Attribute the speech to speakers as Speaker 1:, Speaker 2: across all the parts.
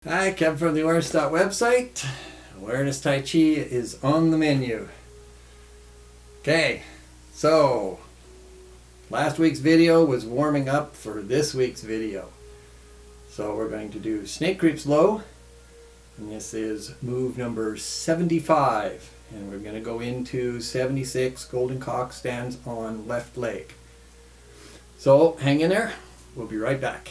Speaker 1: Hi, Kevin from the Awareness website. Awareness Tai Chi is on the menu. Okay, so last week's video was warming up for this week's video. So we're going to do Snake Creeps Low, and this is move number 75. And we're going to go into 76 Golden Cock stands on left leg. So hang in there, we'll be right back.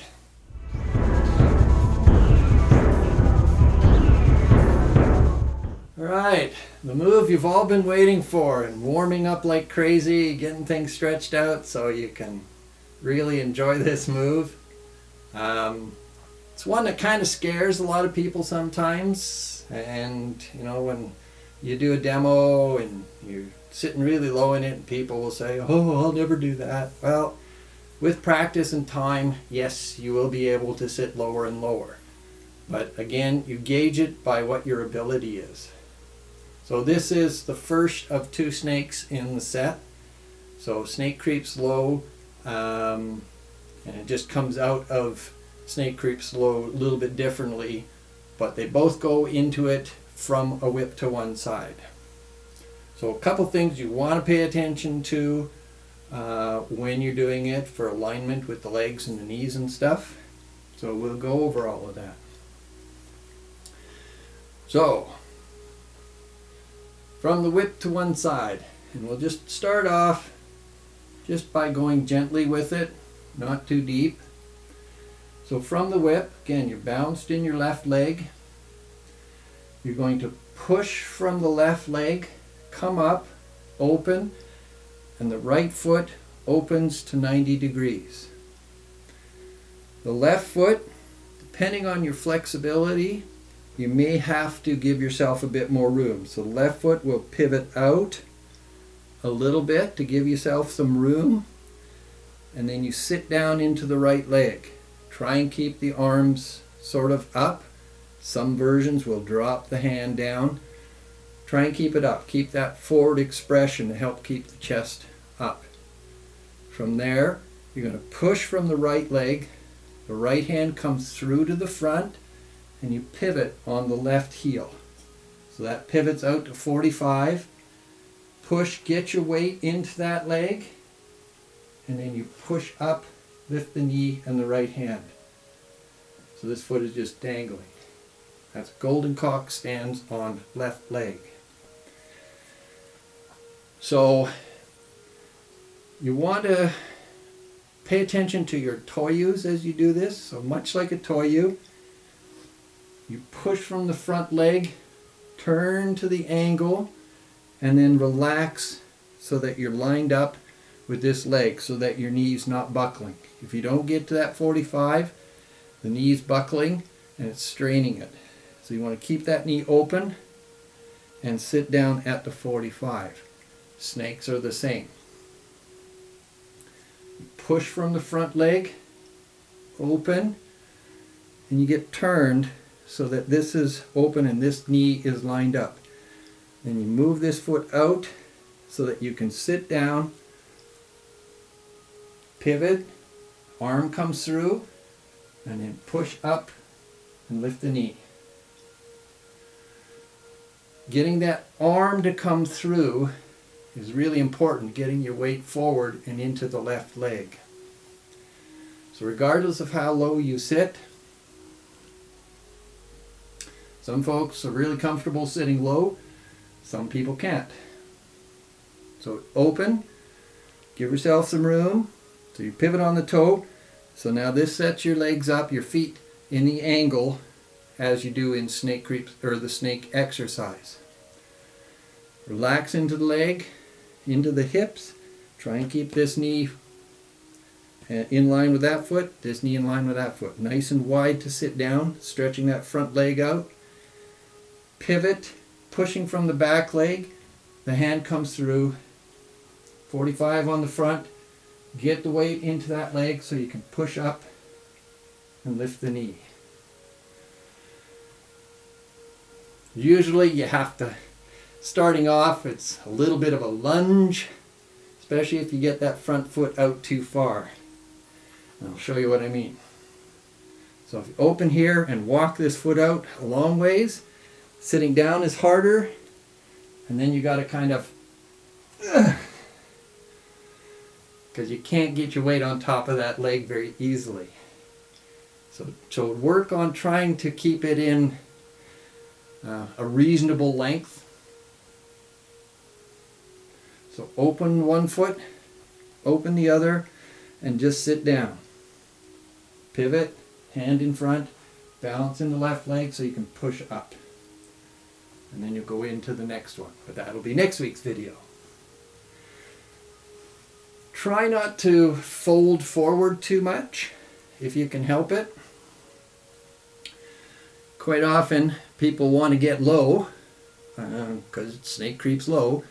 Speaker 1: Alright, the move you've all been waiting for and warming up like crazy, getting things stretched out so you can really enjoy this move. It's one that kind of scares a lot of people sometimes, and you know, when you do a demo and you're sitting really low in it and people will say, oh, I'll never do that. Well, with practice and time, yes, you will be able to sit lower and lower. But again, you gauge it by what your ability is. So this is the first of two snakes in the set. So Snake Creeps Low, and it just comes out of Snake Creeps Low a little bit differently, but they both go into it from a whip to one side. So a couple things you want to pay attention to when you're doing it for alignment with the legs and the knees and stuff. So we'll go over all of that. So from the whip to one side, and we'll just start off just by going gently with it, not too deep. So from the whip, again, you're bounced in your left leg. You're going to push from the left leg, come up, open, and the right foot opens to 90 degrees. The left foot, depending on your flexibility, you may have to give yourself a bit more room. So the left foot will pivot out a little bit to give yourself some room, and then you sit down into the right leg. Try and keep the arms sort of up. Some versions will drop the hand down. Try and keep it up. Keep that forward expression to help keep the chest up. From there, you're going to push from the right leg. The right hand comes through to the front, and you pivot on the left heel. So that pivots out to 45. Push, get your weight into that leg, and then you push up, lift the knee and the right hand. So this foot is just dangling. That's Golden Cock stands on left leg. So you want to pay attention to your Tor Yus as you do this. So much like a Tor Yu, you push from the front leg, turn to the angle, and then relax so that you're lined up with this leg so that your knee's not buckling. If you don't get to that 45, the knee's buckling and it's straining it. So you want to keep that knee open and sit down at the 45. Snakes are the same. You push from the front leg, open, and you get turned so that this is open and this knee is lined up. Then you move this foot out so that you can sit down, pivot, arm comes through, and then push up and lift the knee. Getting that arm to come through is really important, getting your weight forward and into the left leg. So regardless of how low you sit, some folks are really comfortable sitting low, some people can't. So open, give yourself some room. So you pivot on the toe. So now this sets your legs up, your feet in the angle as you do in snake creeps or the snake exercise. Relax into the leg, into the hips. Try and keep this knee in line with that foot, this knee in line with that foot. Nice and wide to sit down, stretching that front leg out. Pivot, pushing from the back leg, the hand comes through, 45 on the front, get the weight into that leg so you can push up and lift the knee. Usually you have to, starting off, it's a little bit of a lunge, especially if you get that front foot out too far. I'll show you what I mean. So if you open here and walk this foot out a long ways, sitting down is harder, and then you got to kind of, because you can't get your weight on top of that leg very easily. So work on trying to keep it in a reasonable length. So open one foot, open the other, and just sit down. Pivot, hand in front, balance in the left leg so you can push up. And then you'll go into the next one, but that'll be next week's video. Try not to fold forward too much if you can help it. Quite often people want to get low because snake creeps low,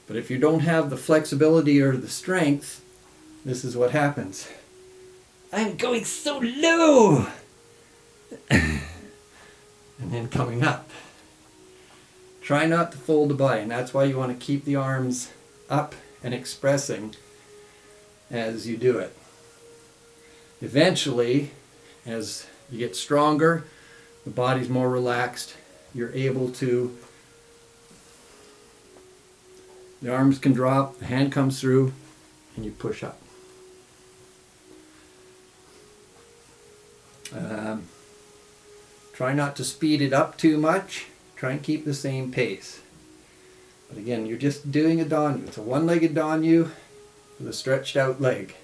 Speaker 1: but if you don't have the flexibility or the strength, this is what happens. I'm going so low! And then coming up. Try not to fold the body, and that's why you want to keep the arms up and expressing as you do it. Eventually, as you get stronger, the body's more relaxed, you're able to, the arms can drop, the hand comes through, and you push up. Try not to speed it up too much. Try and keep the same pace. But again, you're just doing a Don Yu. It's a one-legged Don Yu with a stretched out leg.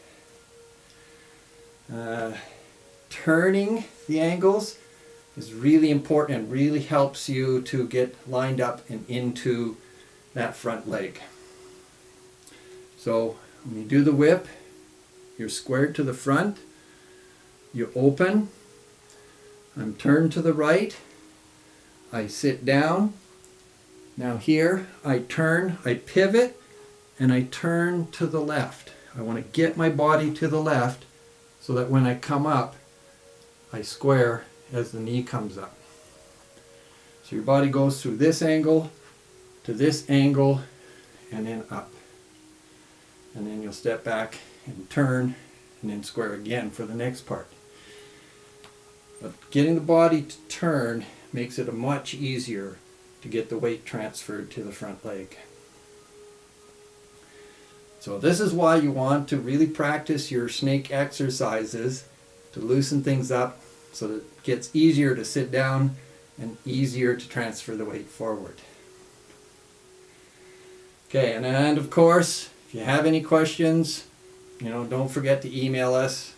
Speaker 1: Turning the angles is really important and really helps you to get lined up and into that front leg. So when you do the whip, you're squared to the front, you open, I'm turned to the right, I sit down. Now here I turn, I pivot, and I turn to the left. I want to get my body to the left so that when I come up, I square as the knee comes up. So your body goes through this angle to this angle and then up. And then you'll step back and turn and then square again for the next part. But getting the body to turn makes it much easier to get the weight transferred to the front leg. So this is why you want to really practice your snake exercises to loosen things up so that it gets easier to sit down and easier to transfer the weight forward. Okay, and of course, if you have any questions, don't forget to email us.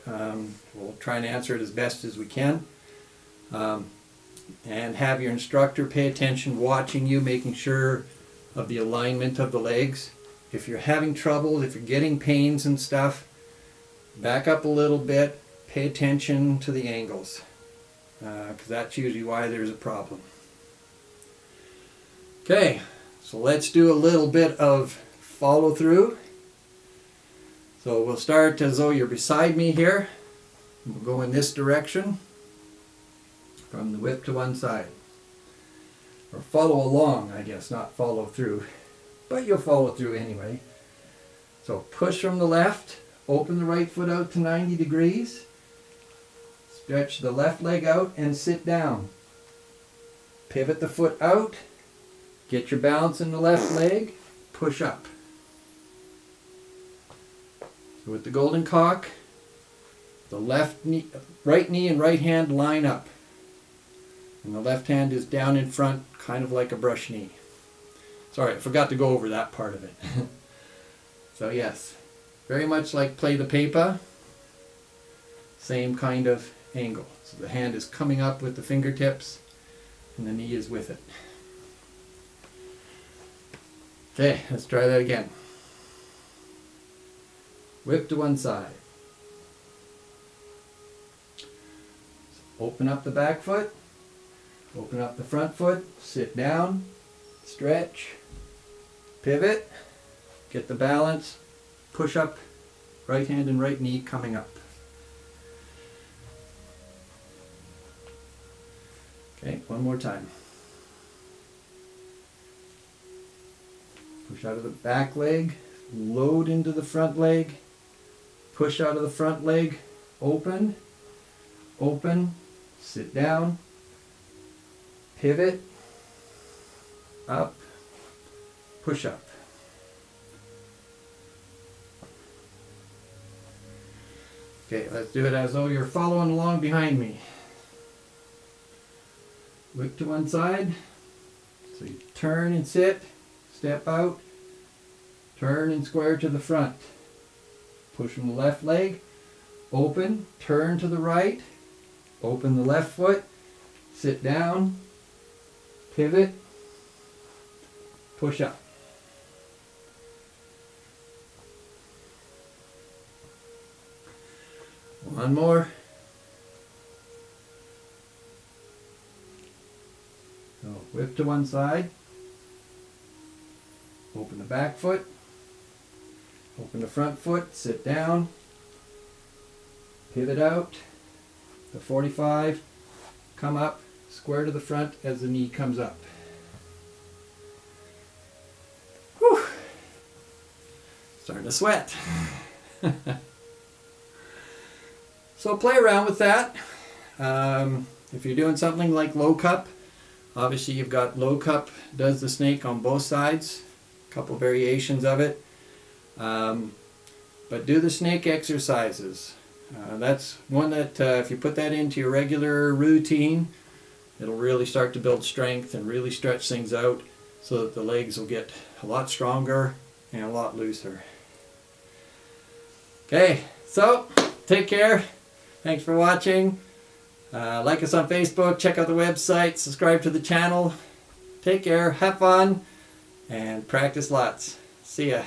Speaker 1: We'll try and answer it as best as we can. And have your instructor pay attention, watching you, making sure of the alignment of the legs. If you're having trouble, if you're getting pains and stuff, back up a little bit, pay attention to the angles, because that's usually why there's a problem. Okay, so let's do a little bit of follow through. So we'll start as though you're beside me here. We'll go in this direction from the whip to one side. Or follow along, I guess, not follow through. But you'll follow through anyway. So push from the left, open the right foot out to 90 degrees. Stretch the left leg out and sit down. Pivot the foot out. Get your balance in the left leg. Push up. So with the golden cock, the right knee and right hand line up. And the left hand is down in front, kind of like a brush knee. Sorry, I forgot to go over that part of it. So yes, very much like play the paper. Same kind of angle. So the hand is coming up with the fingertips and the knee is with it. Okay, let's try that again. Whip to one side. Open up the back foot. Open up the front foot. Sit down. Stretch. Pivot. Get the balance. Push up. Right hand and right knee coming up. Okay, one more time. Push out of the back leg. Load into the front leg. Push out of the front leg. Open. open, sit down, pivot, up, push up. Okay, let's do it as though you're following along behind me. Whip to one side. So you turn and sit, step out, turn and square to the front. Push from the left leg, open, turn to the right, open the left foot, sit down, pivot, push up. One more. So whip to one side, open the back foot, open the front foot, sit down, pivot out, the 45, come up, square to the front as the knee comes up. Whew. Starting to sweat. So play around with that. If you're doing something like low cup, obviously you've got low cup does the snake on both sides, a couple variations of it. But do the snake exercises. That's one that if you put that into your regular routine, it'll really start to build strength and really stretch things out so that the legs will get a lot stronger and a lot looser. Okay, so take care. Thanks for watching. Like us on Facebook, check out the website, subscribe to the channel. Take care, have fun, and practice lots. See ya.